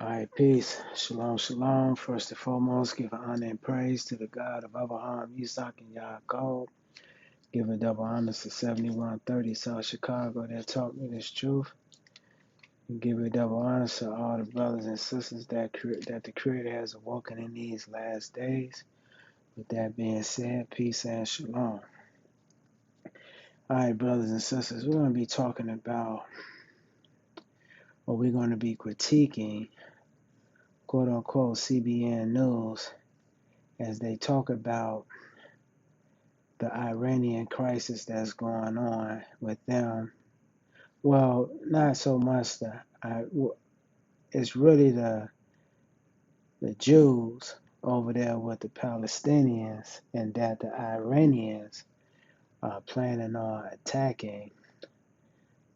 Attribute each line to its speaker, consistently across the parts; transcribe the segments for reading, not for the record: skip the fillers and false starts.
Speaker 1: All right, peace. Shalom, shalom. First and foremost, give honor and praise to the God of Abraham, Isaac, and Yaakov. Give a double honor to 7130 South Chicago that taught me this truth. And give a double honor to all the brothers and sisters that the Creator has awoken in these last days. With that being said, peace and shalom. All right, brothers and sisters, we're going to be talking about, or we're going to be critiquing, quote unquote, CBN News as they talk about the Iranian crisis that's going on with them. Well, not so much it's really the Jews over there with the Palestinians, and that the Iranians are planning on attacking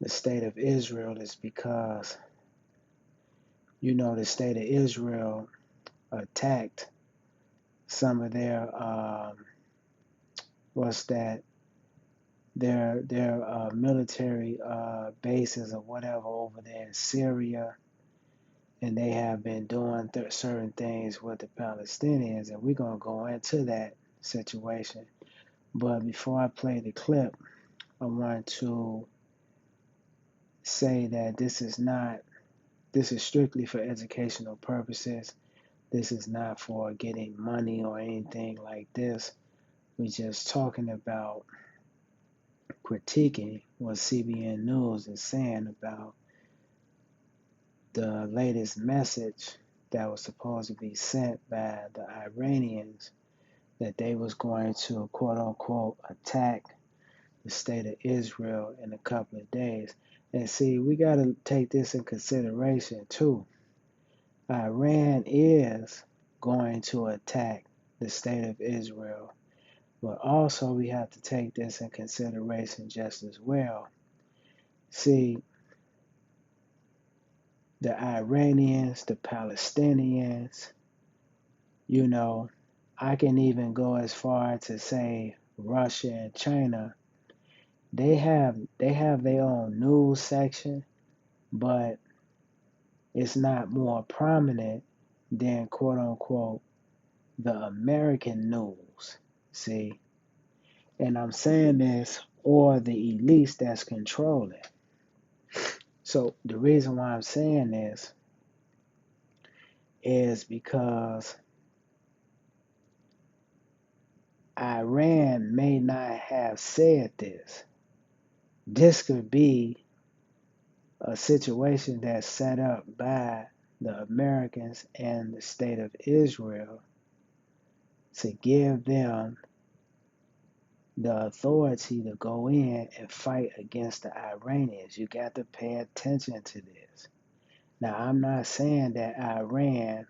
Speaker 1: the state of Israel is because, the state of Israel attacked some of their, what's that, their military bases or whatever over there in Syria, and they have been doing certain things with the Palestinians, and we're gonna go into that situation. But before I play the clip, I want to say that this is strictly for educational purposes. This is not for getting money or anything like this. We're just talking about critiquing what CBN News is saying about the latest message that was supposed to be sent by the Iranians that they was going to quote unquote attack the state of Israel in a couple of days. And see, we got to take this in consideration too. Iran is going to attack the state of Israel, but also we have to take this in consideration just as well. See, the Iranians, the Palestinians, I can even go as far to say Russia and China. They have their own news section, but it's not more prominent than quote unquote the American news. See, and I'm saying this, or the elites that's controlling. So the reason why I'm saying this is because Iran may not have said this. This could be a situation that's set up by the Americans and the state of Israel to give them the authority to go in and fight against the Iranians. You got to pay attention to this. Now, I'm not saying that Iran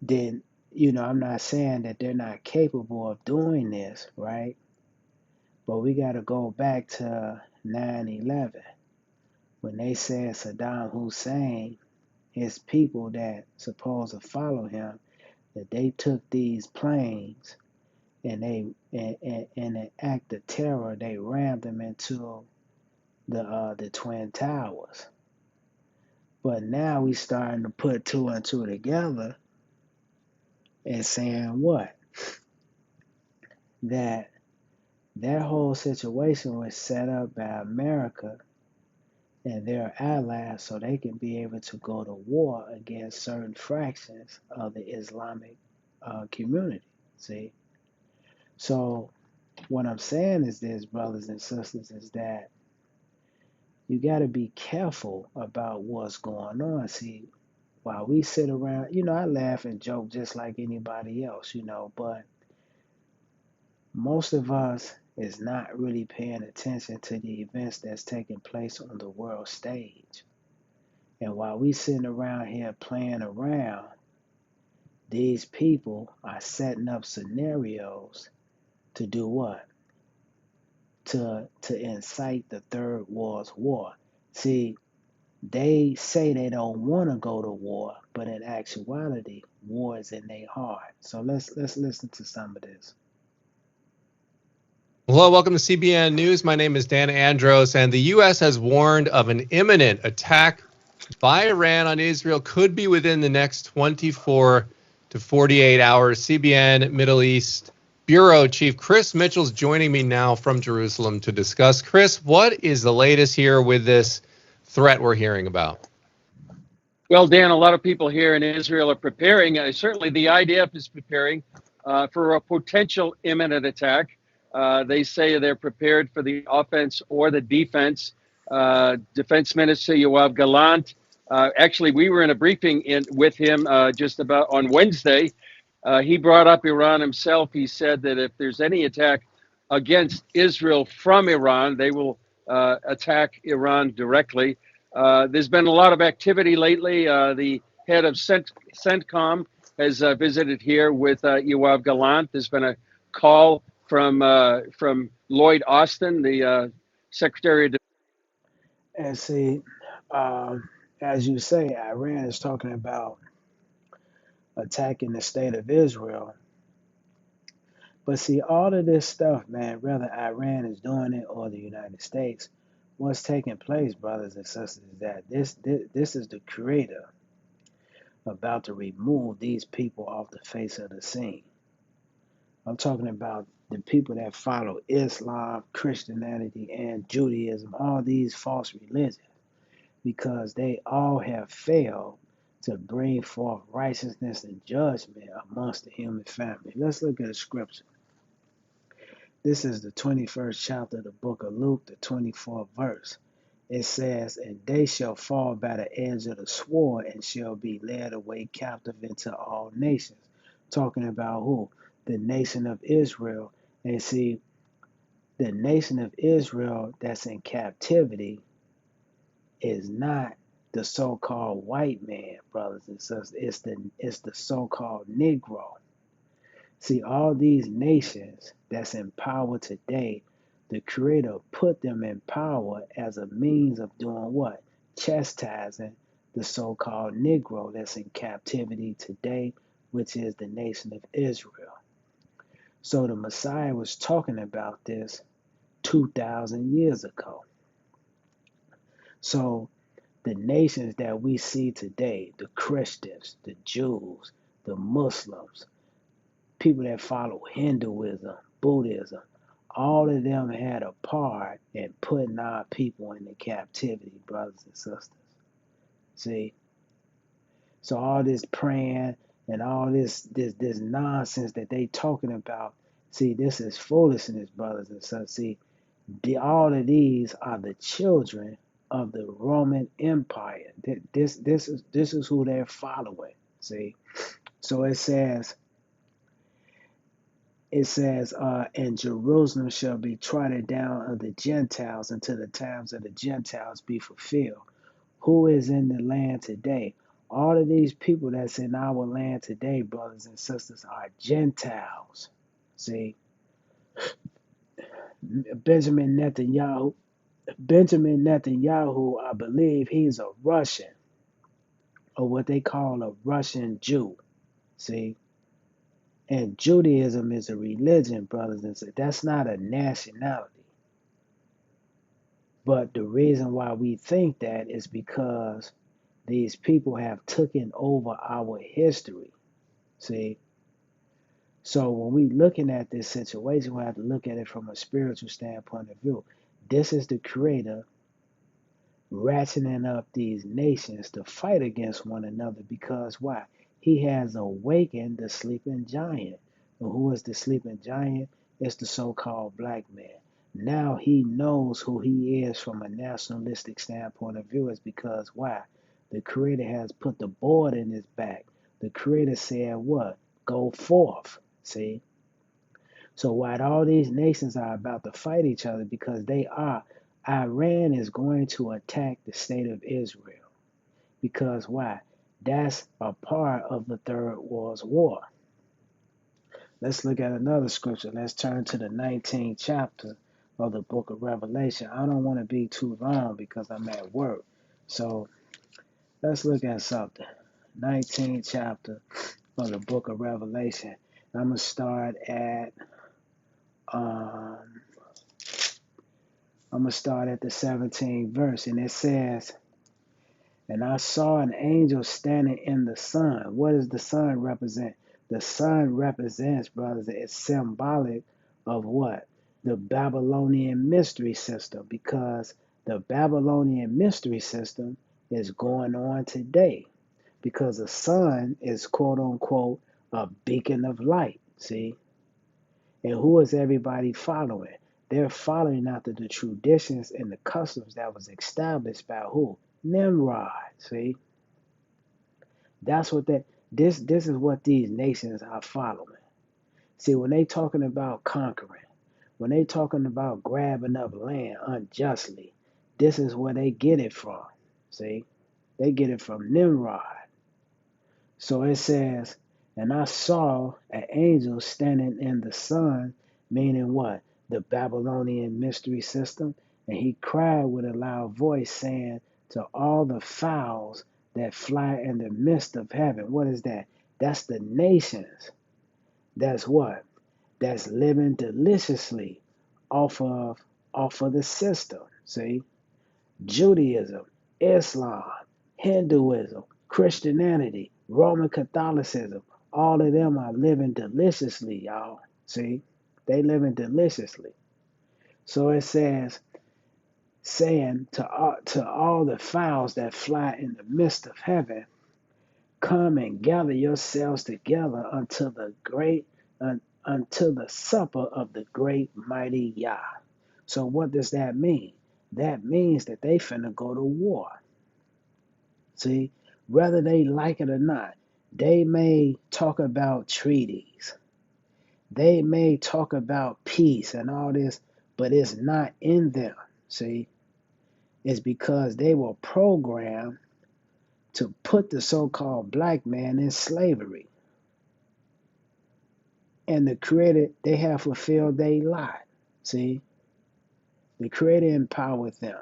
Speaker 1: did, I'm not saying that they're not capable of doing this, right? But we got to go back to 9/11 when they said Saddam Hussein, his people that supposed to follow him, that they took these planes and in an act of terror they rammed them into the twin towers. But now we starting to put two and two together and saying what? That whole situation was set up by America and their allies so they can be able to go to war against certain fractions of the Islamic community. See? So what I'm saying is this, brothers and sisters, is that you got to be careful about what's going on. See, while we sit around, I laugh and joke just like anybody else, but most of us is not really paying attention to the events that's taking place on the world stage. And while we sitting around here playing around, these people are setting up scenarios to do what? To incite the Third World War. See, they say they don't want to go to war, but in actuality, war is in their heart. So let's listen to some of this.
Speaker 2: Hello, welcome to CBN News. My name is Dan Andros, and the U.S. has warned of an imminent attack by Iran on Israel could be within the next 24 to 48 hours. CBN Middle East Bureau Chief Chris Mitchell's joining me now from Jerusalem to discuss. Chris, what is the latest here with this threat we're hearing about?
Speaker 3: Well, Dan, a lot of people here in Israel are preparing. Certainly, the IDF is preparing for a potential imminent attack. They say they're prepared for the offense or the defense. Defense Minister Yoav Gallant. Actually, we were in a briefing with him just about on Wednesday. He brought up Iran himself. He said that if there's any attack against Israel from Iran, they will attack Iran directly. There's been a lot of activity lately. The head of CENTCOM has visited here with Yoav Gallant. There's been a call from Lloyd Austin, the Secretary of Defense.
Speaker 1: And see, as you say, Iran is talking about attacking the state of Israel. But see, all of this stuff, man, whether Iran is doing it or the United States, what's taking place, brothers and sisters, is that this is the Creator about to remove these people off the face of the scene. I'm talking about the people that follow Islam, Christianity, and Judaism, all these false religions, because they all have failed to bring forth righteousness and judgment amongst the human family. Let's look at the scripture. This is the 21st chapter of the book of Luke, the 24th verse. It says, "And they shall fall by the edge of the sword and shall be led away captive into all nations." Talking about who? The nation of Israel. And see, the nation of Israel that's in captivity is not the so-called white man, brothers and sisters. It's the so-called Negro. See, all these nations that's in power today, the Creator put them in power as a means of doing what? Chastising the so-called Negro that's in captivity today, which is the nation of Israel. So the Messiah was talking about this 2,000 years ago. So the nations that we see today, the Christians, the Jews, the Muslims, people that follow Hinduism, Buddhism, all of them had a part in putting our people into captivity, brothers and sisters. See? So all this praying and all this nonsense that they talking about, see, this is foolishness, brothers and sisters. See, all of these are the children of the Roman Empire. This is who they're following. See? So it says, and Jerusalem shall be trodden down of the Gentiles until the times of the Gentiles be fulfilled. Who is in the land today? All of these people that's in our land today, brothers and sisters, are Gentiles. See, Benjamin Netanyahu, I believe he's a Russian, or what they call a Russian Jew. See, and Judaism is a religion, brothers and sisters. That's not a nationality. But the reason why we think that is because these people have taken over our history. See? So when we looking at this situation, we have to look at it from a spiritual standpoint of view. This is the Creator ratcheting up these nations to fight against one another because why? He has awakened the sleeping giant. And who is the sleeping giant? It's the so-called black man. Now he knows who he is from a nationalistic standpoint of view. Is because why? The Creator has put the board in his back. The Creator said what? Go forth. See? So while all these nations are about to fight each other because Iran is going to attack the state of Israel. Because why? That's a part of the Third World War. Let's look at another scripture. Let's turn to the 19th chapter of the book of Revelation. I don't want to be too long because I'm at work. So let's look at something. 19th chapter of the book of Revelation. I'm going to start at um, the 17th verse, and it says, And I saw an angel standing in the sun. What does the sun represent? The sun represents, brothers, it's symbolic of what? The Babylonian mystery system, because the Babylonian mystery system is going on today, because the sun is quote unquote a beacon of light. See? And who is everybody following? They're following after the traditions and the customs that was established by who? Nimrod. See? That's what that this is what these nations are following. See, when they talking about conquering, when they talking about grabbing up land unjustly, this is where they get it from. See? They get it from Nimrod. So it says, and I saw an angel standing in the sun, meaning what? The Babylonian mystery system. And he cried with a loud voice, saying to all the fowls that fly in the midst of heaven. What is that? That's the nations. That's what? That's living deliciously off of the system. See? Judaism, Islam, Hinduism, Christianity, Roman Catholicism, all of them are living deliciously, y'all. See? They living deliciously. So it says, saying to all the fowls that fly in the midst of heaven, come and gather yourselves together unto the supper of the great mighty Yah. So what does that mean? That means that they finna go to war. See, whether they like it or not, they may talk about treaties. They may talk about peace and all this, but it's not in them. See, it's because they were programmed to put the so-called black man in slavery. And the Creator, they have fulfilled their lot. See, the Creator empowered them.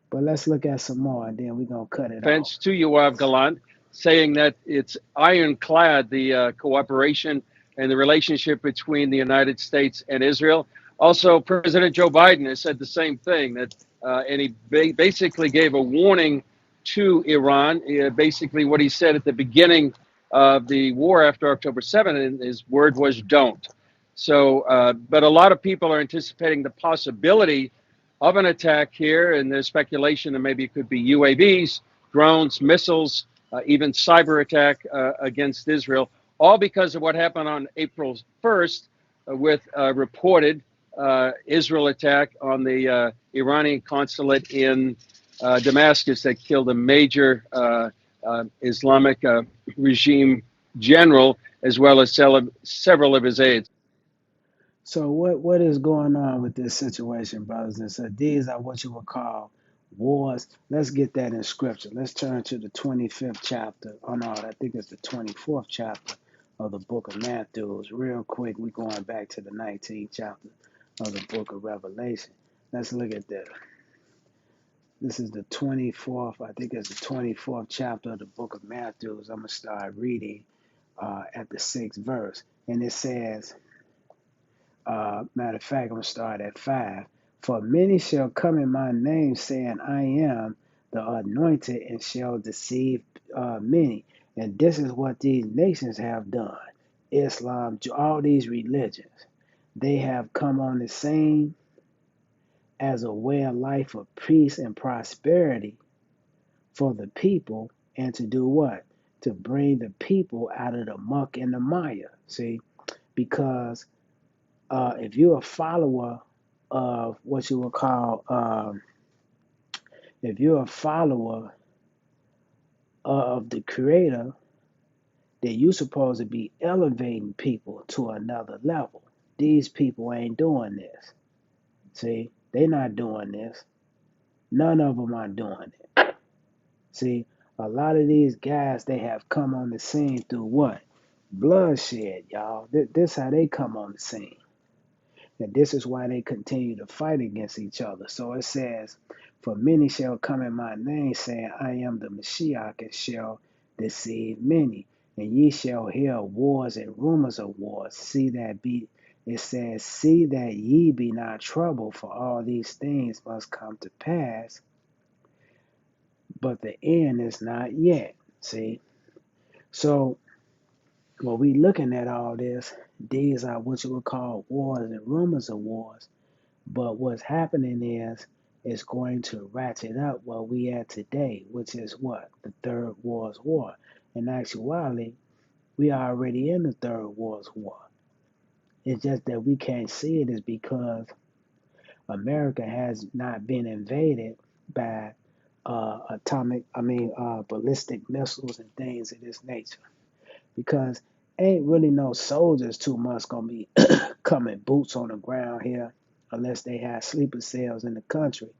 Speaker 1: But let's look at some more, and then we're going to cut it off.
Speaker 3: Defense to Yoav Gallant, saying that it's ironclad, the cooperation and the relationship between the United States and Israel. Also, President Joe Biden has said the same thing, that, and he basically gave a warning to Iran. Basically, what he said at the beginning of the war after October 7th, and his word was don't. So, but a lot of people are anticipating the possibility of an attack here, and there's speculation that maybe it could be UAVs, drones, missiles, even cyber attack against Israel, all because of what happened on April 1st with reported Israel attack on the Iranian consulate in Damascus that killed a major Islamic regime general, as well as several of his aides.
Speaker 1: So what is going on with this situation, brothers and sisters? These are what you would call wars. Let's get that in scripture. Let's turn to the 25th chapter. Oh no, I think it's the 24th chapter of the book of Matthew. Real quick, we're going back to the 19th chapter of the book of Revelation. Let's look at this. This is the 24th, I think it's the 24th chapter of the book of Matthew. I'm going to start reading at the 6th verse. And it says, matter of fact, I'm going to start at 5. For many shall come in my name, saying, I am the anointed, and shall deceive many. And this is what these nations have done. Islam, all these religions. They have come on the scene as a way of life of peace and prosperity for the people, and to do what? To bring the people out of the muck and the mire. See, because if you're a follower of what you would call, if you're a follower of the Creator, then you're supposed to be elevating people to another level. These people ain't doing this. See, they not doing this. None of them are doing it. See, a lot of these guys, they have come on the scene through what? Bloodshed, y'all. This how they come on the scene. And this is why they continue to fight against each other. So it says, for many shall come in my name, saying, I am the Mashiach, and shall deceive many. And ye shall hear wars and rumors of wars. It says, see that ye be not troubled, for all these things must come to pass. but the end is not yet. See? So when we looking at all this, these are what you would call wars and rumors of wars. But what's happening is it's going to ratchet up where we at today, which is what? The Third World War. In actuality, we are already in the Third World War. It's just that we can't see it is because America has not been invaded by ballistic missiles and things of this nature. Because ain't really no soldiers too much gonna be coming boots on the ground here unless they have sleeper cells in the country.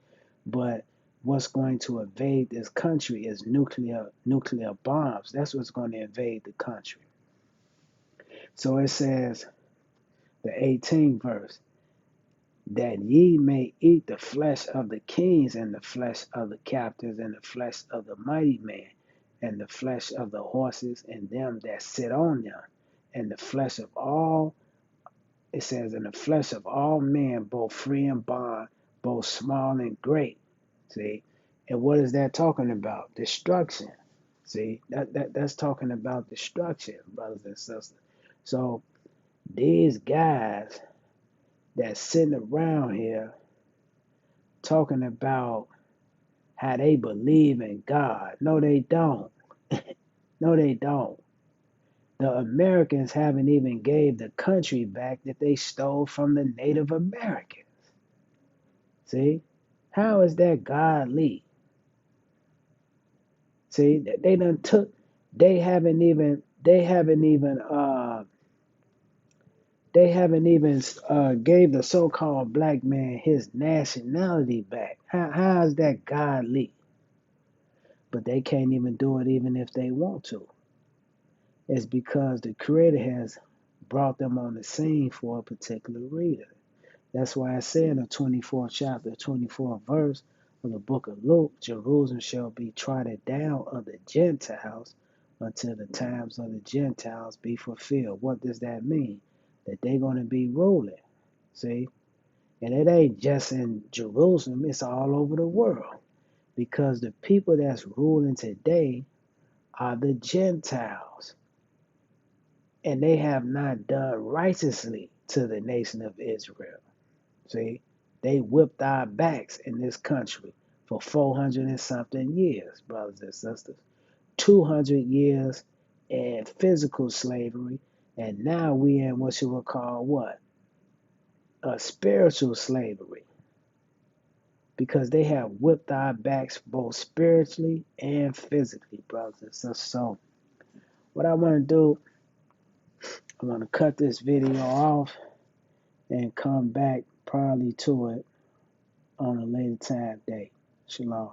Speaker 1: But what's going to invade this country is nuclear bombs. That's what's going to invade the country. So it says, the 18th verse, that ye may eat the flesh of the kings and the flesh of the captains and the flesh of the mighty men and the flesh of the horses and them that sit on them and the flesh of all, it says, in the flesh of all men, both free and bond, both small and great. See? And what is that talking about? Destruction. See? That's talking about destruction, brothers and sisters. So these guys that's sitting around here talking about how they believe in God. No, they don't. No, they don't. The Americans haven't even gave the country back that they stole from the Native Americans. See? How is that godly? See, they done took, they haven't even gave the so-called black man his nationality back. How is that godly? But they can't even do it even if they want to. It's because the Creator has brought them on the scene for a particular reason. That's why I say in the 24th chapter, 24th verse of the book of Luke, Jerusalem shall be trodden down of the Gentiles until the times of the Gentiles be fulfilled. What does that mean? That they're going to be ruling. See? And it ain't just in Jerusalem, it's all over the world. Because the people that's ruling today are the Gentiles. And they have not done righteously to the nation of Israel. See, they whipped our backs in this country for 400 and something years, brothers and sisters. 200 years in physical slavery, and now we in what you would call what? A spiritual slavery. Because they have whipped our backs both spiritually and physically, brothers and sisters. So, what I want to do, I want to cut this video off and come back probably to it on a later time date. Shalom.